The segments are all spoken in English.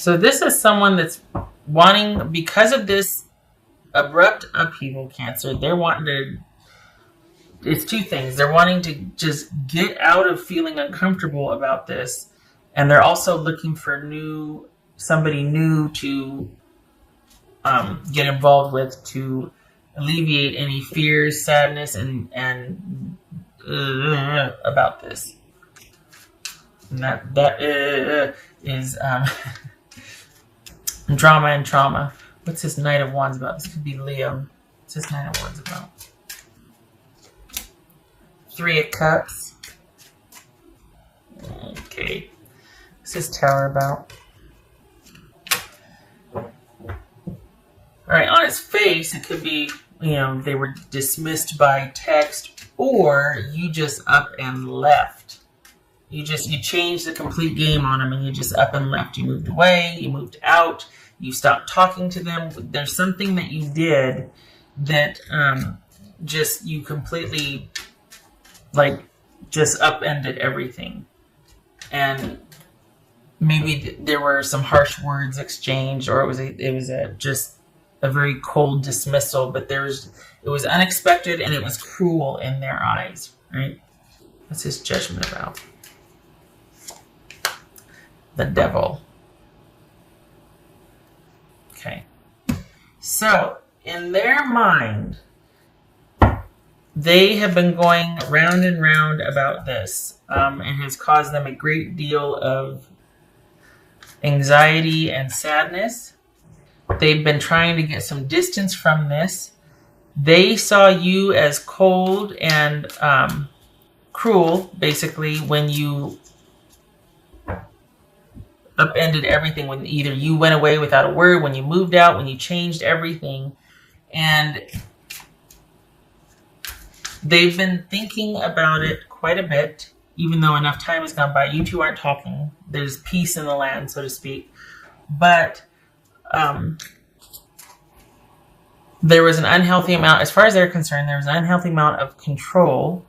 So this is someone that's wanting, because of this abrupt upheaval, Cancer, they're wanting to, it's two things. They're wanting to just get out of feeling uncomfortable about this, and they're also looking for somebody new to get involved with to alleviate any fears, sadness, and about this. And that is drama and trauma. What's this Knight of Wands about? This could be Leo. What's this Knight of Wands about? 3 of Cups. Okay. What's this Tower about? Alright, on its face, it could be, they were dismissed by text, or you just up and left. You changed the complete game on them, and you just up and left. You moved away, you moved out, you stopped talking to them. There's something that you did that you completely, just upended everything. And maybe there were some harsh words exchanged, or it was just a very cold dismissal, but it was unexpected and it was cruel in their eyes, right? What's his Judgment about? The Devil. Okay. So, in their mind, they have been going round and round about this. It has caused them a great deal of anxiety and sadness. They've been trying to get some distance from this. They saw you as cold and cruel, basically, when you upended everything, when either you went away without a word, when you moved out, when you changed everything. And they've been thinking about it quite a bit, even though enough time has gone by. You two aren't talking. There's peace in the land, so to speak. But there was an unhealthy amount, as far as they're concerned, there was an unhealthy amount of control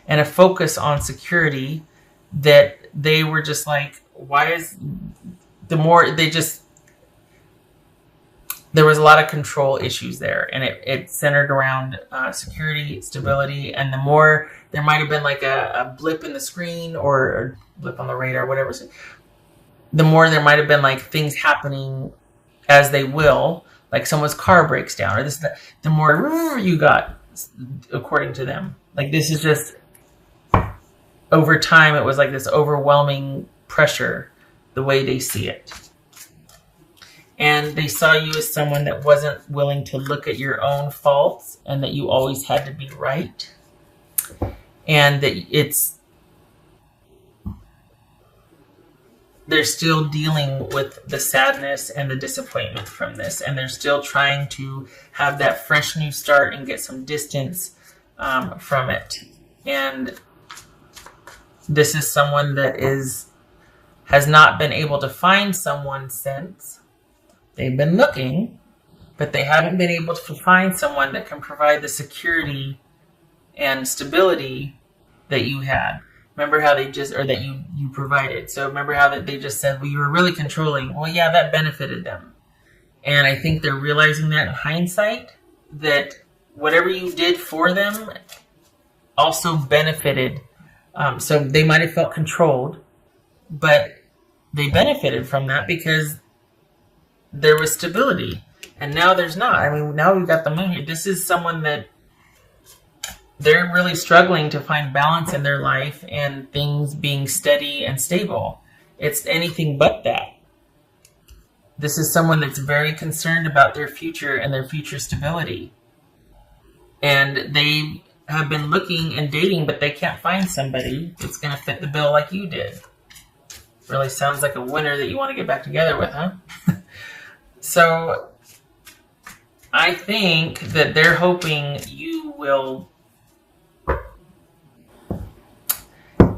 and a focus on security that they were just like, there was a lot of control issues there, and it centered around security, stability, and the more there might have been like a blip in the screen or a blip on the radar, whatever, the more there might have been like things happening as they will, like someone's car breaks down, or the more you got, according to them. Like, this is just, over time, it was like this overwhelming pressure, the way they see it. And they saw you as someone that wasn't willing to look at your own faults, and that you always had to be right. And that they're still dealing with the sadness and the disappointment from this, and they're still trying to have that fresh new start and get some distance from it. And this is someone that has not been able to find someone since. They've been looking, but they haven't been able to find someone that can provide the security and stability that you had. Remember how that you provided. So remember how that they just said, well, you were really controlling. Well, yeah, that benefited them. And I think they're realizing that in hindsight, that whatever you did for them also benefited. So they might have felt controlled, but they benefited from that because there was stability. And now there's not. I mean, now we've got the moon here. This is someone that they're really struggling to find balance in their life and things being steady and stable. It's anything but that. This is someone that's very concerned about their future and their future stability. And they have been looking and dating, but they can't find somebody that's going to fit the bill like you did. Really sounds like a winner that you want to get back together with, huh? So I think that they're hoping you will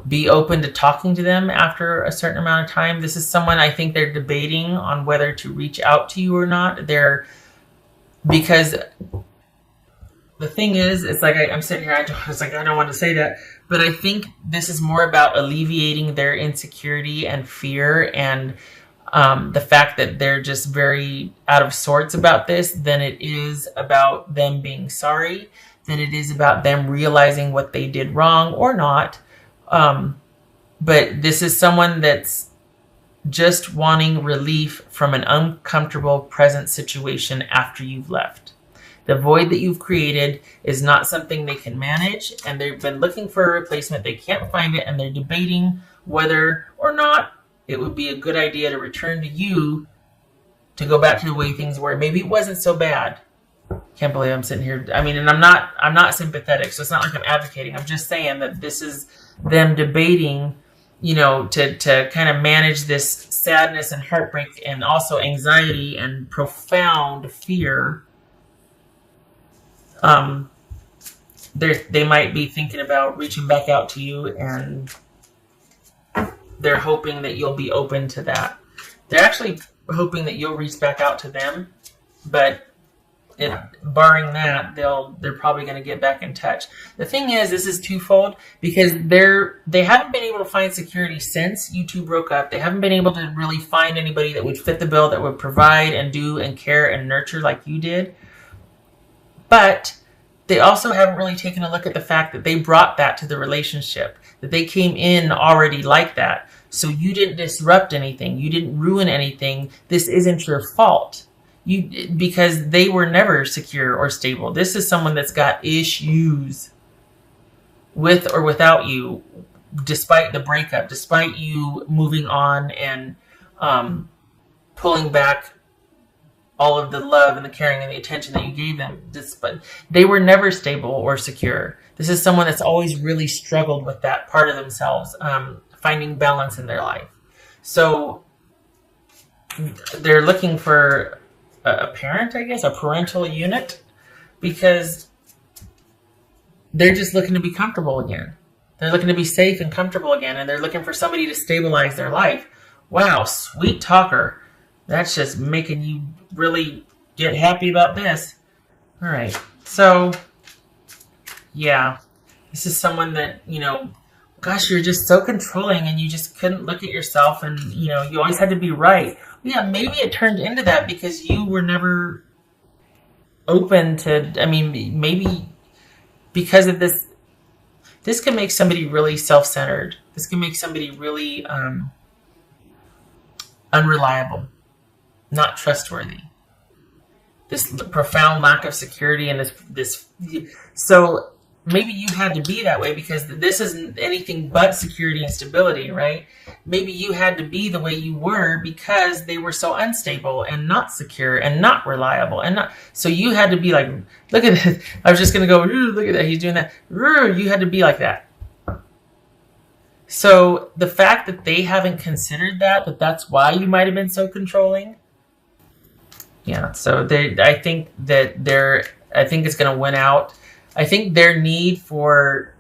be open to talking to them after a certain amount of time. This is someone I think they're debating on whether to reach out to you or not. Because the thing is, it's like I'm sitting here, I don't want to say that, but I think this is more about alleviating their insecurity and fear and the fact that they're just very out of sorts about this than it is about them being sorry, than it is about them realizing what they did wrong or not. But this is someone that's just wanting relief from an uncomfortable present situation after you've left. The void that you've created is not something they can manage, and they've been looking for a replacement. They can't find it, and they're debating whether or not it would be a good idea to return to you to go back to the way things were. Maybe it wasn't so bad. Can't believe I'm sitting here. I mean, and I'm not sympathetic, so it's not like I'm advocating. I'm just saying that this is them debating, to kind of manage this sadness and heartbreak and also anxiety and profound fear. They might be thinking about reaching back out to you, and they're hoping that you'll be open to that. They're actually hoping that you'll reach back out to them, but barring that, they're probably going to get back in touch. The thing is, this is twofold, because they haven't been able to find security since you two broke up. They haven't been able to really find anybody that would fit the bill, that would provide and do and care and nurture like you did. But they also haven't really taken a look at the fact that they brought that to the relationship, that they came in already like that. So you didn't disrupt anything. You didn't ruin anything. This isn't your fault. Because they were never secure or stable. This is someone that's got issues with or without you, despite the breakup, despite you moving on and pulling back all of the love and the caring and the attention that you gave them. But they were never stable or secure. This is someone that's always really struggled with that part of themselves, finding balance in their life. So they're looking for a parent, I guess, a parental unit, because they're just looking to be comfortable again. They're looking to be safe and comfortable again, and they're looking for somebody to stabilize their life. Wow, sweet talker. That's just making you really get happy about this. All right. So, yeah, this is someone that, gosh, you're just so controlling, and you just couldn't look at yourself, and, you always had to be right. Yeah, maybe it turned into that because you were never open to, maybe because of this. This can make somebody really self-centered. This can make somebody really unreliable, not trustworthy. This profound lack of security and this. So maybe you had to be that way because this isn't anything but security and stability, right? Maybe you had to be the way you were because they were so unstable and not secure and not reliable and not. So you had to be like, look at this. I was just going to go, look at that. He's doing that. You had to be like that. So the fact that they haven't considered that's why you might have been so controlling. Yeah. So I think it's going to win out. I think their need for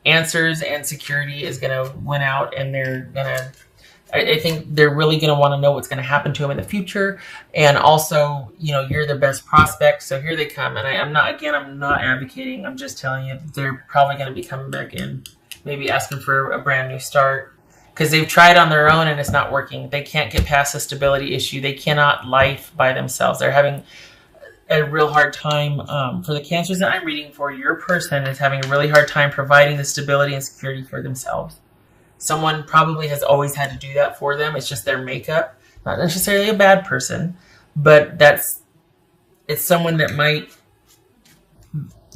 answers and security is going to win out, and I think they're really going to want to know what's going to happen to them in the future. And also, you're their best prospect. So here they come. And I'm not advocating. I'm just telling you, they're probably going to be coming back in, maybe asking for a brand new start because they've tried on their own and it's not working. They can't get past the stability issue. They cannot life by themselves. They're having a real hard time for the cancers that I'm reading for. Your person is having a really hard time providing the stability and security for themselves. Someone probably has always had to do that for them. It's just their makeup. Not necessarily a bad person, but it's someone that might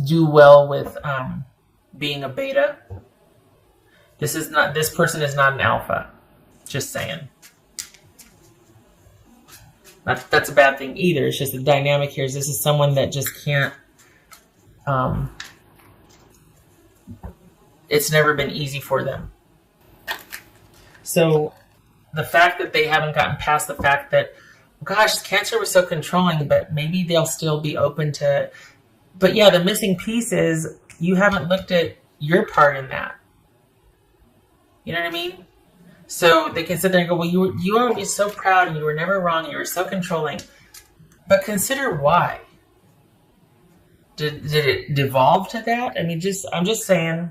do well with being a beta. This person is not an alpha. Just saying. That's a bad thing either. It's just the dynamic here is this is someone that just can't. It's never been easy for them. So the fact that they haven't gotten past the fact that, gosh, cancer was so controlling, but maybe they'll still be open to. But yeah, the missing piece is you haven't looked at your part in that. You know what I mean? So they can sit there and go, well, you were always so proud and you were never wrong. You were so controlling. But consider why. Did it devolve to that? I'm just saying,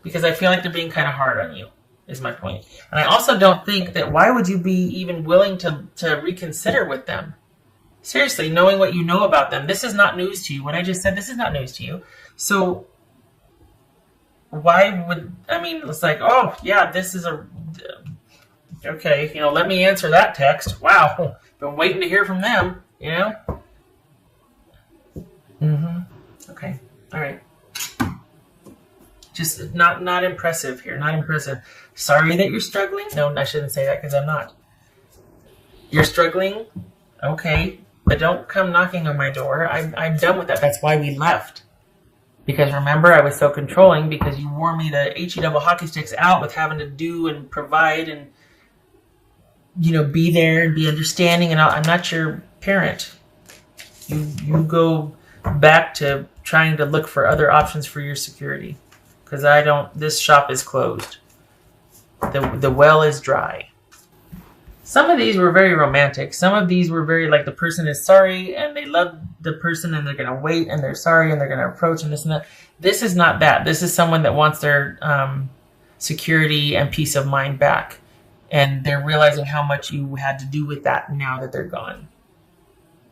because I feel like they're being kind of hard on you. is my point. And I also don't think that why would you be even willing to reconsider with them? Seriously, knowing what you know about them, this is not news to you. What I just said, this is not news to you. So why would, I mean, it's like, oh, yeah, this is okay, let me answer that text. Wow, been waiting to hear from them, Okay, all right. Just not impressive here, not impressive. Sorry that you're struggling. No, I shouldn't say that because I'm not. You're struggling? Okay, but don't come knocking on my door. I'm done with that. That's why we left. Because remember, I was so controlling because you wore me the HE double hockey sticks out with having to do and provide and, be there and be understanding. And I'm not your parent. You go back to trying to look for other options for your security. Because this shop is closed. The well is dry. Some of these were very romantic. Some of these were very like the person is sorry and they love the person and they're going to wait and they're sorry and they're going to approach and this and that. This is not that. This is someone that wants their security and peace of mind back. And they're realizing how much you had to do with that now that they're gone.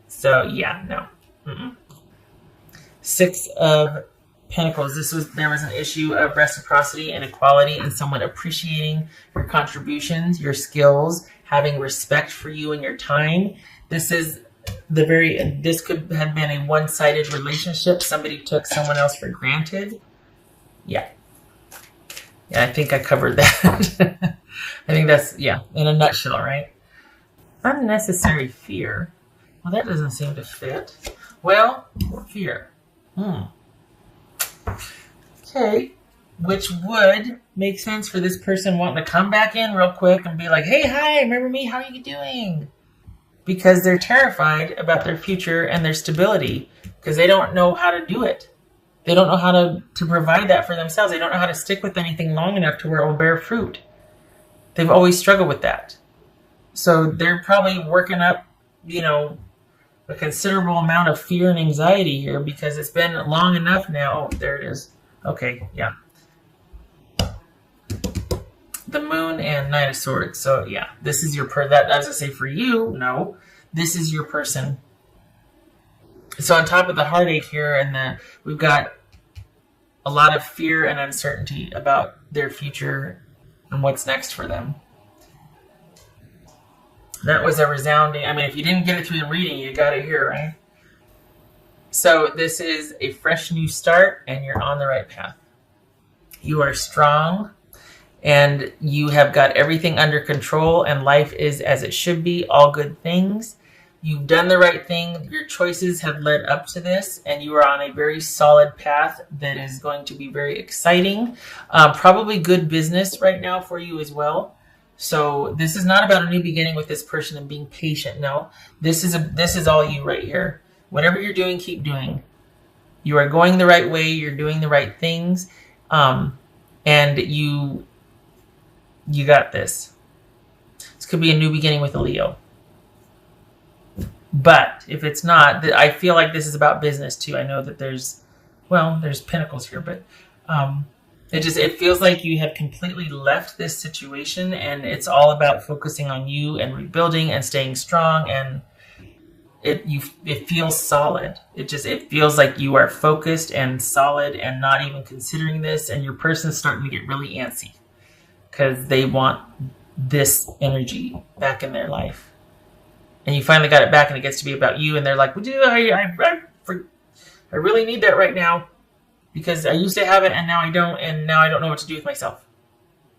So, yeah, no. Mm-mm. 6 of Pentacles. There was an issue of reciprocity and equality and someone appreciating your contributions, your skills, having respect for you and your time. This could have been a one-sided relationship. Somebody took someone else for granted. Yeah, I think I covered that. I think that's, in a nutshell, right? Unnecessary fear. Well, that doesn't seem to fit. Well, fear. Okay, which would make sense for this person wanting to come back in real quick and be like, hey, hi, remember me? How are you doing? Because they're terrified about their future and their stability because they don't know how to do it. They don't know how to provide that for themselves. They don't know how to stick with anything long enough to where it will bear fruit. They've always struggled with that. So they're probably working up, a considerable amount of fear and anxiety here because it's been long enough now. Oh, there it is. Okay, yeah. The Moon and Knight of Swords. So, yeah, this is your that as I say for you, no. This is your person. So on top of the heartache here, we've got a lot of fear and uncertainty about their future and what's next for them. That was a resounding, if you didn't get it through the reading, you got it here, right? So this is a fresh new start, and you're on the right path. You are strong, and you have got everything under control, and life is as it should be, all good things. You've done the right thing. Your choices have led up to this, and you are on a very solid path that is going to be very exciting. Probably good business right now for you as well. So this is not about a new beginning with this person and being patient. No, this is all you right here. Whatever you're doing, keep doing. You are going the right way. You're doing the right things, and you got this. This could be a new beginning with a Leo. But if it's not, I feel like this is about business too. I know that there's Pentacles here, but it feels like you have completely left this situation and it's all about focusing on you and rebuilding and staying strong, and it feels solid. It feels like you are focused and solid and not even considering this, and your person's starting to get really antsy because they want this energy back in their life. And you finally got it back and it gets to be about you, and they're like, I really need that right now because I used to have it and now I don't know what to do with myself.